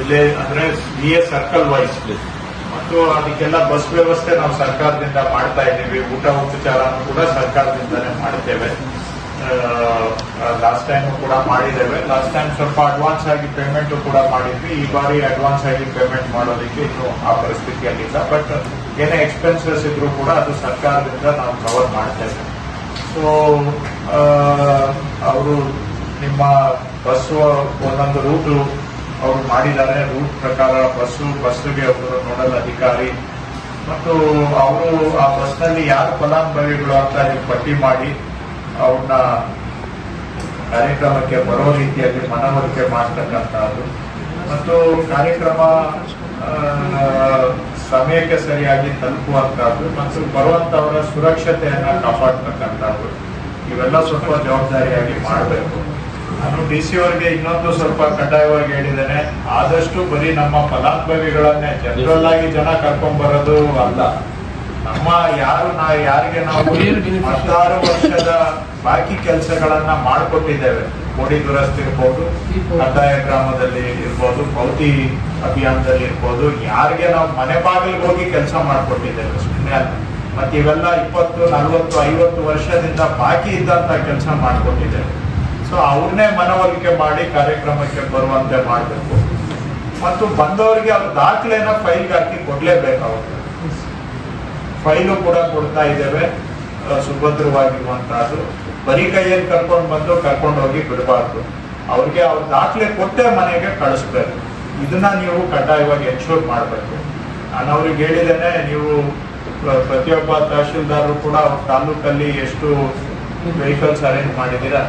Village ಅಂದ್ರೆ circle wise ಮತ್ತು ಅದಕ್ಕೆಲ್ಲ ಬಸ್ ವ್ಯವಸ್ಥೆ ನಾವು ಸರ್ಕಾರದಿಂದ ಮಾಡ್ತಾ ಇದ್ದೀವಿ. ಊಟ ಉಪಚಾರನೂ ಕೂಡ ಸರ್ಕಾರದಿಂದನೇ ಮಾಡ್ತೇವೆ. ಲಾಸ್ಟ್ ಟೈಮ್ ಕೂಡ ಮಾಡಿದ್ದೇವೆ. ಲಾಸ್ಟ್ ಟೈಮ್ ಸ್ವಲ್ಪ ಅಡ್ವಾನ್ಸ್ ಆಗಿ ಪೇಮೆಂಟ್ ಕೂಡ ಮಾಡಿದ್ವಿ. ಈ ಬಾರಿ ಅಡ್ವಾನ್ಸ್ ಆಗಿ ಪೇಮೆಂಟ್ ಮಾಡೋದಕ್ಕೆ ಇನ್ನು ಆ ಪರಿಸ್ಥಿತಿಯಲ್ಲಿಲ್ಲ. ಬಟ್ ಏನೇ ಎಕ್ಸ್ಪೆನ್ಸಸ್ ಇದ್ರೂ ಕೂಡ ಅದು ಸರ್ಕಾರದಿಂದ ನಾವು ಕವರ್ ಮಾಡ್ತೇವೆ. ಸೊ ಅವರು ನಿಮ್ಮ ಬಸ್ಸು ಒಂದೊಂದು ರೂಟು ಅವರು ಮಾಡಿದ್ದಾರೆ. ರೂಟ್ ಪ್ರಕಾರ ಬಸ್ಸಿಗೆ ಅವರು ನೋಡಲ್ ಅಧಿಕಾರಿ ಮತ್ತು ಅವರು ಆ ಬಸ್ನಲ್ಲಿ ಯಾರು ಫಲಾನುಭವಿಗಳು ಅಂತ ಪಟ್ಟಿ ಮಾಡಿ ಅವ್ರನ್ನ ಕಾರ್ಯಕ್ರಮಕ್ಕೆ ಬರೋ ರೀತಿಯಲ್ಲಿ ಮನವರಿಕೆ ಮಾಡ್ತಕ್ಕಂಥದ್ದು ಮತ್ತು ಕಾರ್ಯಕ್ರಮ ಸಮಯಕ್ಕೆ ಸರಿಯಾಗಿ ತಲುಪುವಂತಹದ್ದು ಮತ್ತು ಬರುವಂತವರ ಸುರಕ್ಷತೆಯನ್ನ ಕಾಪಾಡ್ತಕ್ಕಂಥದ್ದು ಇವೆಲ್ಲ ಸ್ವಲ್ಪ ಜವಾಬ್ದಾರಿಯಾಗಿ ಮಾಡಬೇಕು. ನಾನು DC ಅವರಿಗೆ ಇನ್ನೊಂದು ಸ್ವಲ್ಪ ಕಡ್ಡಾಯವಾಗಿ ಹೇಳಿದ್ದೇನೆ, ಆದಷ್ಟು ಬರೀ ನಮ್ಮ ಫಲಾನುಭವಿಗಳನ್ನೇ ಜನರಲ್ ಆಗಿ ಜನ ಕರ್ಕೊಂಡ್ ಬರೋದು ಅಲ್ಲ. ನಮ್ಮ ಯಾರಿಗೆ ನಾವು 16 ವರ್ಷದ ಬಾಕಿ ಕೆಲಸಗಳನ್ನ ಮಾಡಿಕೊಟ್ಟಿದ್ದೇವೆ. ಗೋಡಿ ದುರಸ್ತಿ ಇರ್ಬೋದು, ಕಡ್ಡಾಯ ಗ್ರಾಮದಲ್ಲಿ ಇರ್ಬೋದು, ಪೌತಿ ಅಭಿಯಾನದಲ್ಲಿ ಇರ್ಬೋದು, ಯಾರಿಗೆ ನಾವು ಮನೆ ಬಾಗಿಲಿಗೆ ಹೋಗಿ ಕೆಲಸ ಮಾಡಿಕೊಟ್ಟಿದ್ದೇವೆ ಸುಮ್ಮನೆ ಅಲ್ಲ. ಮತ್ತೆ ಇವೆಲ್ಲ 20, 40, 50 ವರ್ಷದಿಂದ ಬಾಕಿ ಇದ್ದಂತ ಕೆಲಸ ಮಾಡಿಕೊಟ್ಟಿದ್ದೇವೆ. ಸೊ ಅವ್ರನ್ನೇ ಮನವರಿಕೆ ಮಾಡಿ ಕಾರ್ಯಕ್ರಮಕ್ಕೆ ಬರುವಂತೆ ಮಾಡಬೇಕು ಮತ್ತು ಬಂದವರಿಗೆ ಅವ್ರ ದಾಖಲೆನ ಫೈಲ್ಗೆ ಹಾಕಿ ಕೊಡ್ಲೇಬೇಕಾಗುತ್ತೆ. ಫೈಲು ಕೂಡ ಕೊಡ್ತಾ ಇದ್ದೇವೆ ಸುಭದ್ರವಾಗಿರುವಂತಹದ್ದು. ಬರೀ ಕೈಯಲ್ಲಿ ಕರ್ಕೊಂಡು ಹೋಗಿ ಬಿಡಬಾರ್ದು. ಅವ್ರಿಗೆ ಅವ್ರ ದಾಖಲೆ ಕೊಟ್ಟೆ ಮನೆಗೆ ಕಳಿಸ್ಬೇಕು. ಇದನ್ನ ನೀವು ಕಡ್ಡಾಯವಾಗಿ ಎನ್ಶೂರ್ ಮಾಡಬೇಕು. ನಾನು ಅವ್ರಿಗೆ ಹೇಳಿದ್ದೇನೆ, ನೀವು ಪ್ರತಿಯೊಬ್ಬ ತಹಶೀಲ್ದಾರರು ಕೂಡ ಅವ್ರ ತಾಲೂಕಲ್ಲಿ ಎಷ್ಟು ವೆಹಿಕಲ್ಸ್ ಅರೇಂಜ್ ಮಾಡಿದ್ದೀರಾ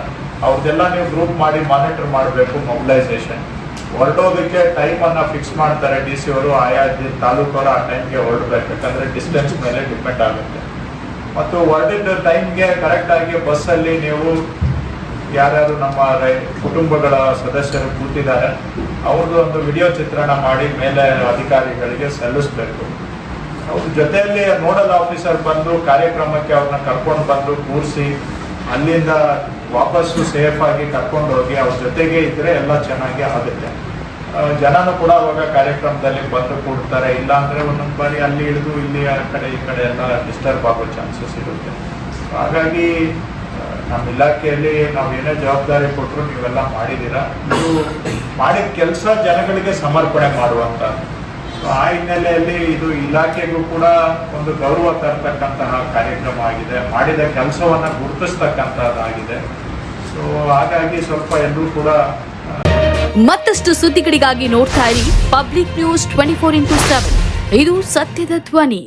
ಅವ್ರದ್ದೆಲ್ಲ ನೀವು ಗ್ರೂಪ್ ಮಾಡಿ ಮಾನಿಟರ್ ಮಾಡಬೇಕು. ಮೊಬಿಲೈಸೇಷನ್ ಹೊರಡೋದಕ್ಕೆ ಟೈಮ್ ಅನ್ನ ಫಿಕ್ಸ್ ಮಾಡ್ತಾರೆ DC ಅವರು. ಆಯಾ ತಾಲೂಕವರು ಆ ಟೈಮ್ಗೆ ಹೊರಡ್ಬೇಕು. ಯಾಕಂದ್ರೆ ಡಿಸ್ಟೆನ್ಸ್ ಮೇಲೆ ಡಿಪೆಂಡ್ ಆಗುತ್ತೆ. ಮತ್ತು ಹೊರಡಿದ ಟೈಮ್ಗೆ ಕರೆಕ್ಟ್ ಆಗಿ ಬಸ್ಸಲ್ಲಿ ನೀವು ಯಾರ್ಯಾರು ನಮ್ಮ ಕುಟುಂಬಗಳ ಸದಸ್ಯರು ಕೂತಿದ್ದಾರೆ ಅವ್ರದ್ದು ಒಂದು ವಿಡಿಯೋ ಚಿತ್ರಣ ಮಾಡಿ ಮೇಲೆ ಅಧಿಕಾರಿಗಳಿಗೆ ಸಲ್ಲಿಸಬೇಕು. ಅವ್ರ ಜೊತೆಯಲ್ಲಿ ನೋಡಲ್ ಆಫೀಸರ್ ಬಂದು ಕಾರ್ಯಕ್ರಮಕ್ಕೆ ಅವ್ರನ್ನ ಕರ್ಕೊಂಡು ಬಂದು ಕೂರಿಸಿ ಅಲ್ಲಿಂದ ವಾಪಸ್ಸು ಸೇಫ್ ಆಗಿ ಕರ್ಕೊಂಡು ಹೋಗಿ ಅವ್ರ ಜೊತೆಗೆ ಇದ್ರೆ ಎಲ್ಲ ಚೆನ್ನಾಗಿ ಆಗುತ್ತೆ. ಜನನು ಕೂಡ ಅವಾಗ ಕಾರ್ಯಕ್ರಮದಲ್ಲಿ ಬಂದು ಕೂಡ್ತಾರೆ. ಇಲ್ಲ ಅಂದ್ರೆ ಒಂದೊಂದು ಬಾರಿ ಅಲ್ಲಿ ಇಳಿದು ಇಲ್ಲಿ ಆ ಕಡೆ ಈ ಕಡೆ ಎಲ್ಲ ಡಿಸ್ಟರ್ಬ್ ಆಗೋ ಚಾನ್ಸಸ್ ಇರುತ್ತೆ. ಹಾಗಾಗಿ ನಮ್ಮ ಇಲಾಖೆಯಲ್ಲಿ ನಾವು ಏನೇ ಜವಾಬ್ದಾರಿ ಕೊಟ್ಟರು ನೀವೆಲ್ಲ ಮಾಡಿದ್ದೀರಾ. ನೀವು ಮಾಡಿದ ಕೆಲಸ ಜನಗಳಿಗೆ ಸಮರ್ಪಣೆ ಮಾಡುವಂತ. ಆ ಹಿನ್ನೆಲೆಯಲ್ಲಿ ಇದು ಇಲಾಖೆಗೂ ಕೂಡ ಒಂದು ಗೌರವ ತರತಕ್ಕಂತಹ ಕಾರ್ಯಕ್ರಮ ಆಗಿದೆ. ಮಾಡಿದ ಕೆಲಸವನ್ನ ಗುರುತಿಸ್ತಕ್ಕಂತಹದ್ದಾಗಿದೆ. ಸೊ ಹಾಗಾಗಿ ಸ್ವಲ್ಪ ಎಲ್ಲರೂ ಕೂಡ ಮತ್ತಷ್ಟು ಸುದ್ದಿಗಳಿಗಾಗಿ ನೋಡ್ತಾ ಇರಿ ಪಬ್ಲಿಕ್ ನ್ಯೂಸ್ 24x7. ಇದು ಸತ್ಯದ ಧ್ವನಿ.